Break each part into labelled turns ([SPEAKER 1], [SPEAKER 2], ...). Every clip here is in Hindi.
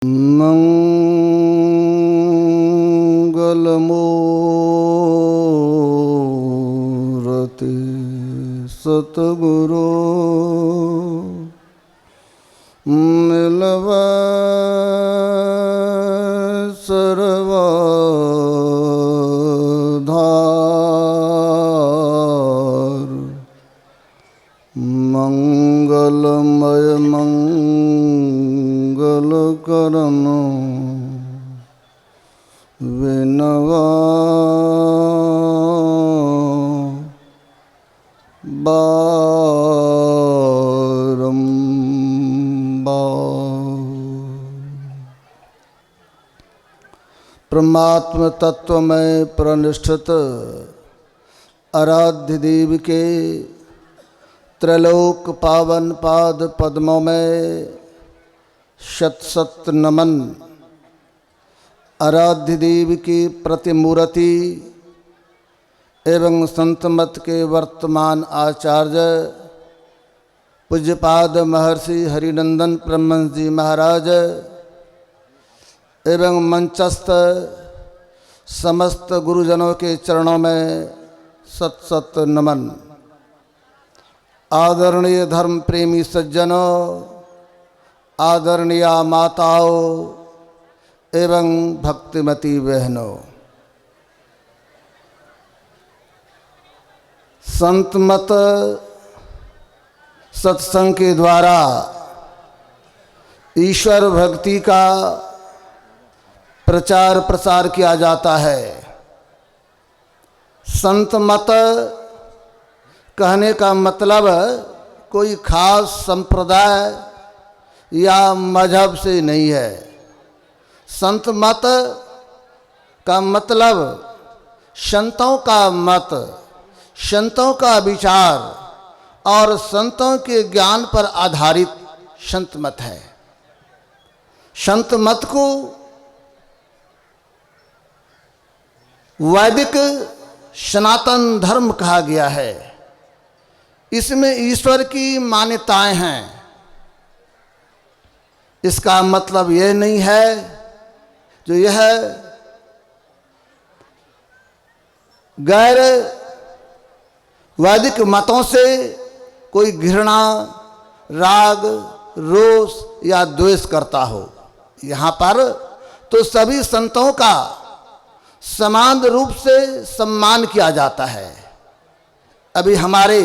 [SPEAKER 1] मंगलमूर्ति सतगुरु मिलवा सर्वधार मंगलमय मंगल करण विनवा परमात्म तत्व में प्रतिष्ठित आराध्य देव के त्रैलोक पावन पाद पद्मों में शत शत नमन। आराध्य देव की प्रतिमूर्ति एवं संत मत के वर्तमान आचार्य पूज्यपाद महर्षि हरिनंदन ब्रह्मन जी महाराज एवं मंचस्थ समस्त गुरुजनों के चरणों में सत सत नमन। आदरणीय धर्म प्रेमी सज्जनों, आदरणीय माताओं एवं भक्तिमती बहनों, संत मत सत्संग के द्वारा ईश्वर भक्ति का प्रचार प्रसार किया जाता है। संत मत कहने का मतलब कोई खास संप्रदाय या मजहब से नहीं है। संत मत का मतलब संतों का मत, संतों का विचार और संतों के ज्ञान पर आधारित संत मत है। संत मत को वैदिक सनातन धर्म कहा गया है। इसमें ईश्वर की मान्यताएं हैं। इसका मतलब यह नहीं है जो यह गैर वैदिक मतों से कोई घृणा, राग, रोष या द्वेष करता हो। यहाँ पर तो सभी संतों का समान रूप से सम्मान किया जाता है। अभी हमारे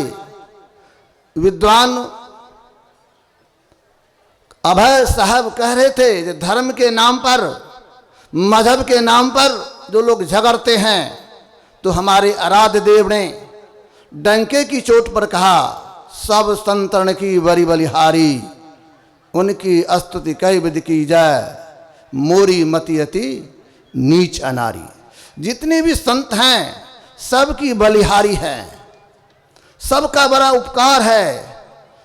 [SPEAKER 1] विद्वान अभय साहब कह रहे थे कि धर्म के नाम पर, मजहब के नाम पर जो लोग झगड़ते हैं, तो हमारे आराध्य देव ने डंके की चोट पर कहा, सब संतन की बड़ी बलिहारी, उनकी स्तुति कई विधि की जाए, मोरी मति अति नीच अनारी। जितने भी संत हैं सबकी बलिहारी हैं, सबका बड़ा उपकार है।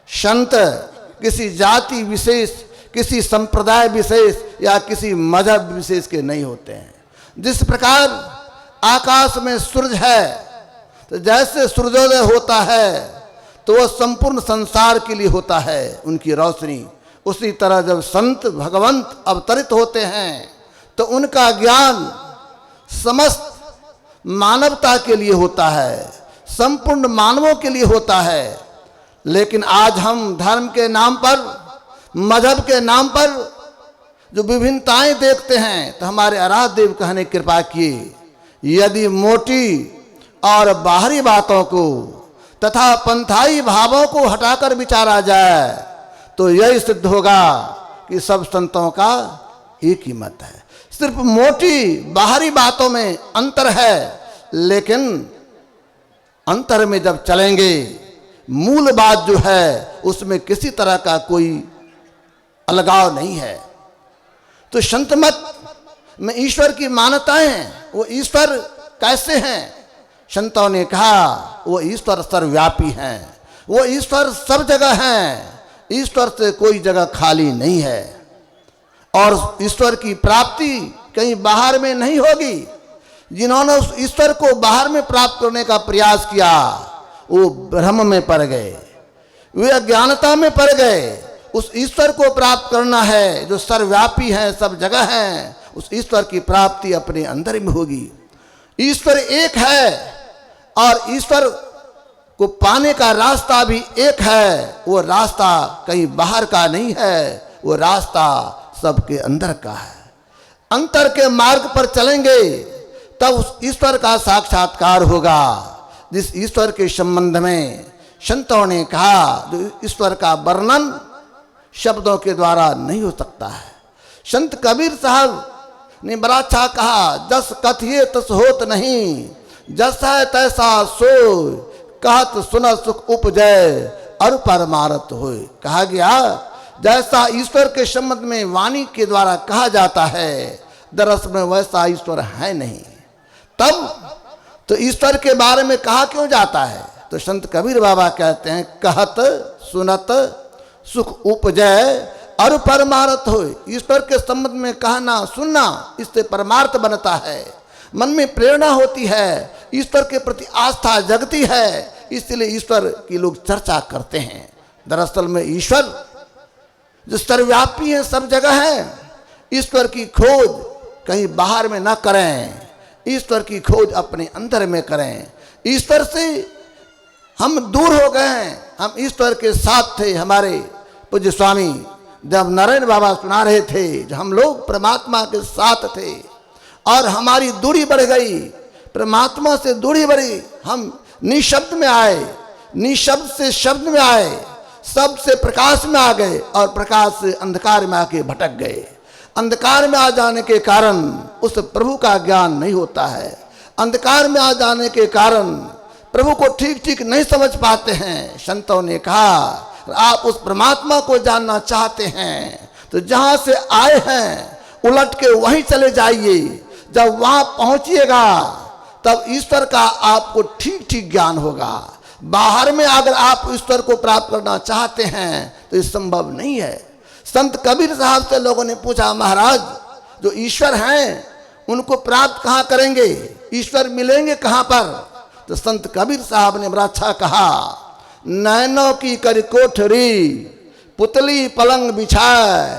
[SPEAKER 1] संत किसी जाति विशेष, किसी संप्रदाय विशेष या किसी मजहब विशेष के नहीं होते हैं। जिस प्रकार आकाश में सूरज है, तो जैसे सूर्योदय होता है तो वह संपूर्ण संसार के लिए होता है उनकी रोशनी, उसी तरह जब संत भगवंत अवतरित होते हैं तो उनका ज्ञान समस्त मानवता के लिए होता है, संपूर्ण मानवों के लिए होता है। लेकिन आज हम धर्म के नाम पर, मजहब के नाम पर जो विभिन्नताएं देखते हैं, तो हमारे आराध्य देव कहने कृपा किए, यदि मोटी और बाहरी बातों को तथा पंथाई भावों को हटाकर विचारा जाए तो यही सिद्ध होगा कि सब संतों का एक ही मत है। सिर्फ मोटी बाहरी बातों में अंतर है, लेकिन अंतर में जब चलेंगे, मूल बात जो है उसमें किसी तरह का कोई अलगाव नहीं है। तो संत मत में ईश्वर की मान्यताएं, वो ईश्वर कैसे हैं? संतों ने कहा वो ईश्वर सर्वव्यापी हैं, वो ईश्वर सब जगह हैं, ईश्वर से कोई जगह खाली नहीं है। और ईश्वर की प्राप्ति कहीं बाहर में नहीं होगी। जिन्होंने उस ईश्वर को बाहर में प्राप्त करने का प्रयास किया वो भ्रम में पड़ गए, वे अज्ञानता में पड़ गए, उस ईश्वर को प्राप्त करना है जो सर्वव्यापी है, सब जगह है, उस ईश्वर की प्राप्ति अपने अंदर में होगी। ईश्वर एक है और ईश्वर को पाने का रास्ता भी एक है। वो रास्ता कहीं बाहर का नहीं है, वो रास्ता सबके अंदर का है। अंतर के मार्ग पर चलेंगे तब उस ईश्वर का साक्षात्कार होगा, जिस ईश्वर के संबंध में संतों ने कहा जो ईश्वर का वर्णन शब्दों के द्वारा नहीं हो सकता है। संत कबीर साहब ने बड़ा अच्छा कहा, जस कथिए तस होत नहीं, जस है तैसा सोय, कहत सुन सुख उपजय और परमारत होय। कहा गया जैसा ईश्वर के संबंध में वाणी के द्वारा कहा जाता है, दरअसल में वैसा ईश्वर है नहीं। तब तो ईश्वर के बारे में कहा क्यों जाता है? तो संत कबीर बाबा कहते हैं, कहत सुनत सुख उपजय और परमार्थ हो। ईश्वर के संबंध में कहना सुनना, इससे परमार्थ बनता है, मन में प्रेरणा होती है, ईश्वर के प्रति आस्था जगती है, इसलिए ईश्वर की लोग चर्चा करते हैं। दरअसल में ईश्वर जो सर्वव्यापी है, सब जगह है, ईश्वर की खोज कहीं बाहर में ना करें, ईश्वर की खोज अपने अंदर में करें। ईश्वर से हम दूर हो गए हैं, हम ईश्वर के साथ थे। हमारे पूज्य स्वामी जब नारायण बाबा सुना रहे थे, जब हम लोग परमात्मा के साथ थे और हमारी दूरी बढ़ गई, परमात्मा से दूरी बढ़ी, हम निशब्द में आए, निशब्द से शब्द में आए, शब्द से प्रकाश में आ गए और प्रकाश से अंधकार में आके भटक गए। अंधकार में आ जाने के कारण उस प्रभु का ज्ञान नहीं होता है, अंधकार में आ जाने के कारण प्रभु को ठीक ठीक नहीं समझ पाते हैं। संतों ने कहा आप उस परमात्मा को जानना चाहते हैं तो जहां से आए हैं उलट के वहीं चले जाइए। जब वहां पहुंचिएगा तब ईश्वर का आपको ठीक ठीक ज्ञान होगा। बाहर में अगर आप ईश्वर को प्राप्त करना चाहते हैं तो ये संभव नहीं है। संत कबीर साहब से लोगों ने पूछा, महाराज जो ईश्वर हैं उनको प्राप्त कहाँ करेंगे, ईश्वर मिलेंगे कहाँ पर? तो संत कबीर साहब ने बड़ा अच्छा कहा, नैनों की कर कोठरी पुतली पलंग बिछाए,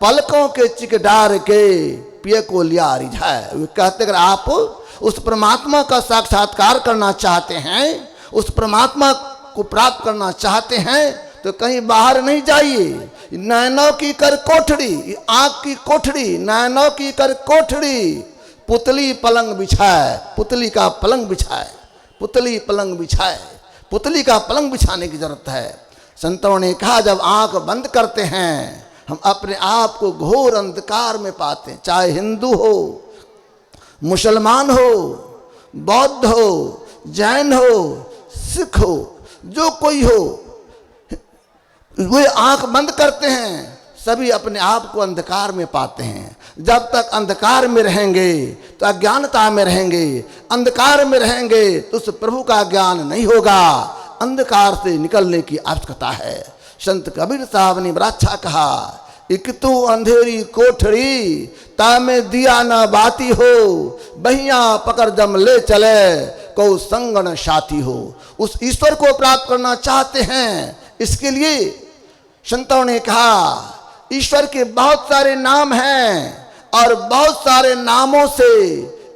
[SPEAKER 1] पलकों के चिक डार के पिए को लिया रिझाए। वे कहते अगर आप उस परमात्मा का साक्षात्कार करना चाहते हैं, उस परमात्मा को प्राप्त करना चाहते हैं तो कहीं बाहर नहीं जाइए। नैनों की कर कोठरी, आंख की कोठरी, नैनों की कर कोठरी, पुतली पलंग बिछाए, पुतली का पलंग बिछाए, पुतली पलंग बिछाए, पुतली का पलंग बिछाने की जरूरत है। संतों ने कहा जब आंख बंद करते हैं हम अपने आप को घोर अंधकार में पाते हैं। चाहे हिंदू हो, मुसलमान हो, बौद्ध हो, जैन हो, सिख हो, जो कोई हो, वे आंख बंद करते हैं, सभी अपने आप को अंधकार में पाते हैं। जब तक अंधकार में रहेंगे तो अज्ञानता में रहेंगे, अंधकार में रहेंगे तो उस प्रभु का ज्ञान नहीं होगा। अंधकार से निकलने की आवश्यकता है। संत कबीर साहब ने बड़ा अच्छा कहा, एक तो अंधेरी कोठरी तामे दिया न बाती हो, बहिया पकड़ जम ले चले को संगन साथी हो। उस ईश्वर को प्राप्त करना चाहते हैं, इसके लिए संतों ने कहा ईश्वर के बहुत सारे नाम हैं और बहुत सारे नामों से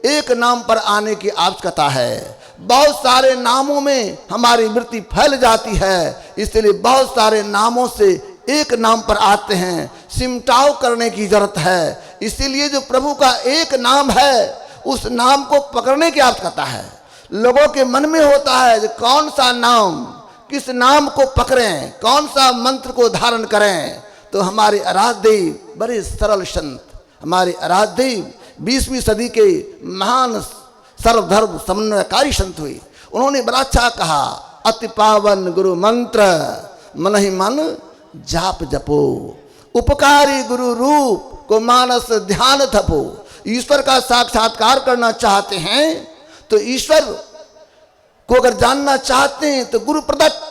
[SPEAKER 1] एक नाम पर आने की आवश्यकता है। बहुत सारे नामों में हमारी वृत्ति फैल जाती है, इसलिए बहुत सारे नामों से एक नाम पर आते हैं, सिमटाव करने की जरूरत है। इसीलिए जो प्रभु का एक नाम है उस नाम को पकड़ने की आवश्यकता है। लोगों के मन में होता है कि कौन सा नाम, किस नाम को पकड़ें, कौन सा मंत्र को धारण करें। तो हमारे आराध्य बड़े सरल संत, हमारे आराध्य 20वीं सदी के महान सर्वधर्म समन्वयकारी संत हुए। उन्होंने बड़ा अच्छा कहा, अति पावन गुरु मंत्र मन ही मन जाप जपो, उपकारी गुरु रूप को मानस ध्यान थपो। ईश्वर का साक्षात्कार करना चाहते हैं तो ईश्वर को अगर जानना चाहते हैं तो गुरु प्रदत्त,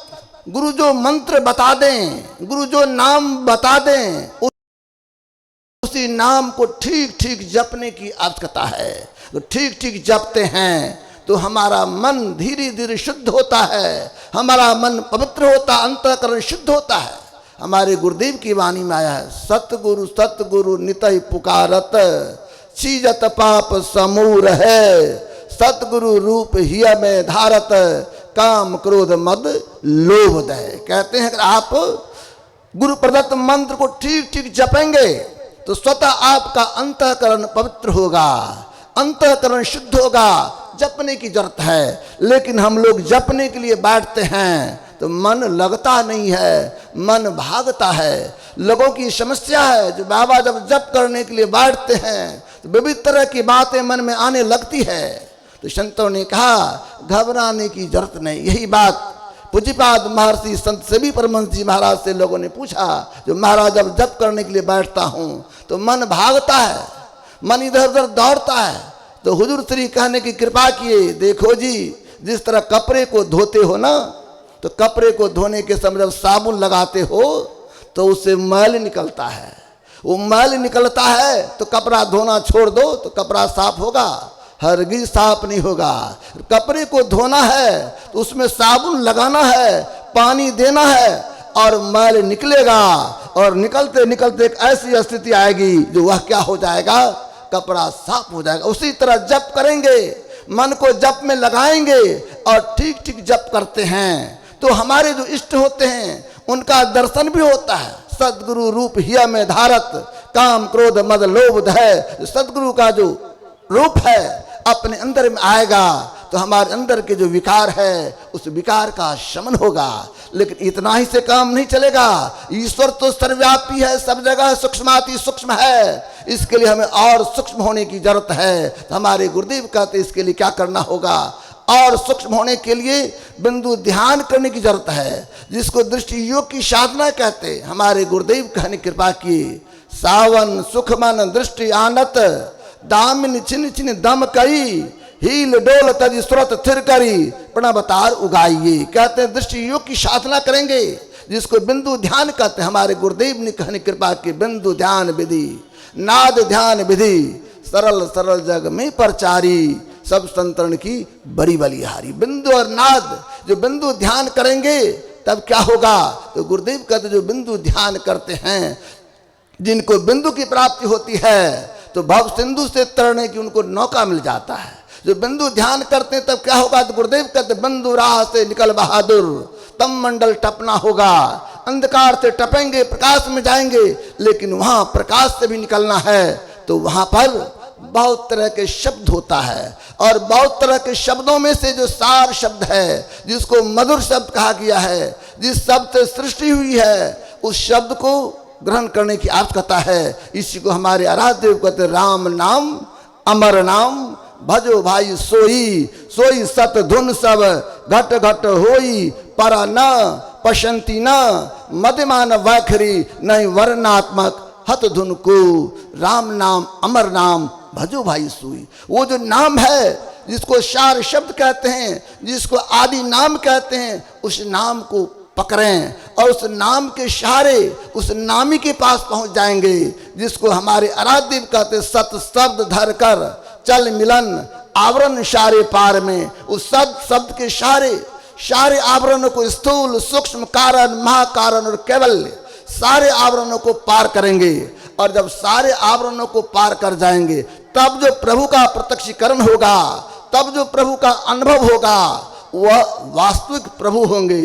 [SPEAKER 1] गुरु जो मंत्र बता दें, गुरु जो नाम बता दें, उसी नाम को ठीक ठीक जपने की आवश्यकता है। तो ठीक ठीक जपते हैं तो हमारा मन धीरे धीरे शुद्ध होता है, हमारा मन पवित्र होता, अंतःकरण शुद्ध होता है। हमारे गुरुदेव की वाणी में आया है, सतगुरु नितहि पुकारत, चीजत पाप समूर है, सतगुरु रूप हिय में धारत, काम क्रोध मद लोभ दय। कहते हैं अगर आप गुरु प्रदत्त मंत्र को ठीक ठीक जपेंगे तो स्वतः आपका अंतःकरण पवित्र होगा, अंतःकरण शुद्ध होगा। जपने की जरूरत है, लेकिन हम लोग जपने के लिए बैठते हैं तो मन लगता नहीं है, मन भागता है। लोगों की समस्या है, जो बाबा जब जप करने के लिए बैठते हैं तो विविध तरह की बातें मन में आने लगती है। तो संतों ने कहा घबराने की जरूरत नहीं। यही बात पूज्यपाद महर्षि संत सेवी परमहंस जी महाराज से लोगों ने पूछा, जो महाराज जब जप करने के लिए बैठता हूँ तो मन भागता है, मन इधर उधर दौड़ता है। तो हुजूर श्री कहने की कृपा किए, देखो जी जिस तरह कपड़े को धोते हो ना, तो कपड़े को धोने के समय जब साबुन लगाते हो तो उससे मैल निकलता है, वो मैल निकलता है तो कपड़ा धोना छोड़ दो तो कपड़ा साफ होगा, हरगिज साफ नहीं होगा। कपड़े को धोना है तो उसमें साबुन लगाना है, पानी देना है और मैल निकलेगा, और निकलते निकलते एक ऐसी स्थिति आएगी जो वह क्या हो जाएगा, कपड़ा साफ हो जाएगा। उसी तरह जप करेंगे, मन को जप में लगाएंगे और ठीक ठीक जप करते हैं तो हमारे जो इष्ट होते हैं उनका दर्शन भी होता है। सदगुरु रूप हिय में धारत, काम क्रोध मद लोभ दय। सदगुरु का जो रूप है अपने अंदर में आएगा तो हमारे अंदर के जो विकार है उस विकार का शमन होगा। लेकिन इतना ही से काम नहीं चलेगा, ईश्वर तो सर्वव्यापी है, सब जगह सूक्ष्माति सूक्ष्म है। इसके लिए हमें और सूक्ष्म होने की जरूरत है। तो हमारे गुरुदेव कहते इसके लिए क्या करना होगा, और सूक्ष्म होने के लिए बिंदु ध्यान करने की जरूरत है, जिसको दृष्टि योग की साधना कहते। हमारे गुरुदेव कहने कृपा की, सावन सुख मन दृष्टि आनत, दामिन छिन छिन दम कई, हील डोल तज सुरत थिर करी, प्रणवतार उगाइए। कहते हैं दृष्टि योग की साधना करेंगे, जिसको बिंदु ध्यान कहते हैं। हमारे गुरुदेव ने कहने कृपा की, बिंदु ध्यान विधि नाद ध्यान विधि, सरल सरल जग में प्रचारी, सब संतरण की बड़ी बलिहारी। बिंदु और नाद, जो बिंदु ध्यान करेंगे तब क्या होगा, तो गुरुदेव कहते जो बिंदु ध्यान करते हैं, जिनको बिंदु की प्राप्ति होती है तो भव सिंधु से तरने की उनको नौका मिल जाता है। जो बिंदु ध्यान करते हैं तब क्या होगा, तो गुरुदेव कहते बिंदु राह से निकल बहादुर, तम मंडल टपना होगा। अंधकार से टपेंगे, प्रकाश में जाएंगे, लेकिन वहां प्रकाश से भी निकलना है तो वहां पर बहुत तरह के शब्द होता है, और बहुत तरह के शब्दों में से जो सार शब्द है, जिसको मधुर शब्द कहा गया है, जिस शब्द से सृष्टि हुई है, उस शब्द को ग्रहण करने की आवश्यकता है। इसी को हमारे आराध्य देव कहते राम नाम अमर नाम, भजो भाई सोई सोई सत धुन सब, घट घट होई पर न पशंती न, मदमान वैखरी नहीं वर्णात्मक हत धुन को। राम नाम अमर नाम भजो भाई सोई, वो जो नाम है जिसको सार शब्द कहते हैं, जिसको आदि नाम कहते हैं, उस नाम को पकड़ें और उस नाम के सहारे उस नामी के पास पहुंच जाएंगे, जिसको हमारे आराध्य कहते सत शब्द धर कर चल मिलन आवरण सारे पार में। उस सत शब्द के सारे आवरणों को, स्थूल सूक्ष्म कारण महाकारण और केवल सारे आवरणों को पार करेंगे। और जब सारे आवरणों को पार कर जाएंगे तब जो प्रभु का प्रत्यक्षीकरण होगा, तब जो प्रभु का अनुभव होगा, वह वास्तविक प्रभु होंगे,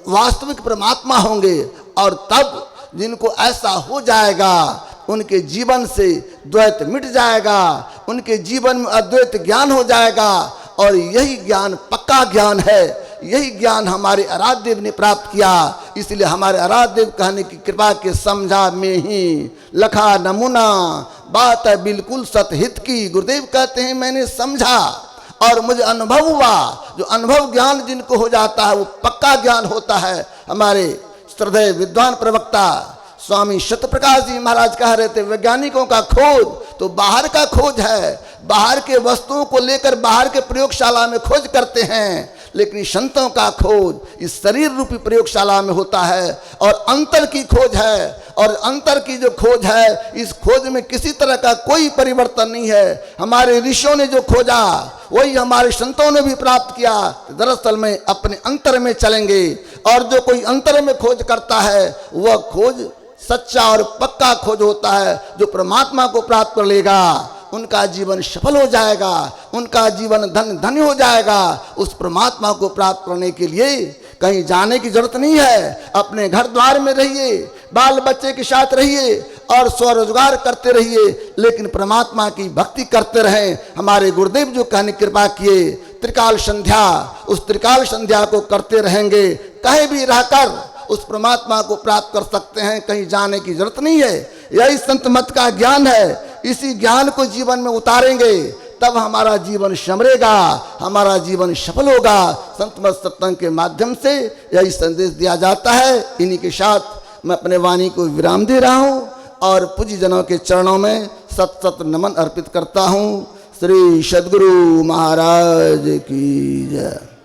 [SPEAKER 1] वास्तविक परमात्मा होंगे। और तब जिनको ऐसा हो जाएगा उनके जीवन से द्वैत मिट जाएगा, उनके जीवन में अद्वैत ज्ञान हो जाएगा। और यही ज्ञान पक्का ज्ञान है, यही ज्ञान हमारे आराध्य देव ने प्राप्त किया। इसलिए हमारे आराध्य देव कहने की कृपा के समझा में ही लखा नमूना, बात है बिल्कुल सतहित की। गुरुदेव कहते हैं मैंने समझा और मुझे अनुभव हुआ। जो अनुभव ज्ञान जिनको हो जाता है वो पक्का ज्ञान होता है। हमारे श्रद्धेय विद्वान प्रवक्ता स्वामी सत्यप्रकाश जी महाराज कह रहे थे, वैज्ञानिकों का खोज तो बाहर का खोज है, बाहर के वस्तुओं को लेकर बाहर के प्रयोगशाला में खोज करते हैं, लेकिन संतों का खोज इस शरीर रूपी प्रयोगशाला में होता है। और अंतर की खोज है, और अंतर की जो खोज है, इस खोज में किसी तरह का कोई परिवर्तन नहीं है। हमारे ऋषियों ने जो खोजा वही हमारे संतों ने भी प्राप्त किया। दरअसल में अपने अंतर में चलेंगे, और जो कोई अंतर में खोज करता है वह खोज सच्चा और पक्का खोज होता है। जो परमात्मा को प्राप्त कर लेगा उनका जीवन सफल हो जाएगा, उनका जीवन धन्य हो जाएगा। उस परमात्मा को प्राप्त करने के लिए कहीं जाने की जरूरत नहीं है। अपने घर द्वार में रहिए, बाल बच्चे के साथ रहिए और स्वरोजगार करते रहिए, लेकिन परमात्मा की भक्ति करते रहें। हमारे गुरुदेव जो कहने कृपा किए, त्रिकाल संध्या, उस त्रिकाल संध्या को करते रहेंगे, कहीं भी रहकर उस परमात्मा को प्राप्त कर सकते हैं। कहीं जाने की जरूरत नहीं है। यही संत मत का ज्ञान है। इसी ज्ञान को जीवन में उतारेंगे तब हमारा जीवन संवरेगा, हमारा जीवन सफल होगा। संत मत सत्संग के माध्यम से यही संदेश दिया जाता है। इन्हीं के साथ मैं अपने वाणी को विराम दे रहा हूँ और पूज्य जनों के चरणों में सत सत नमन अर्पित करता हूँ। श्री सद्गुरु महाराज की जय।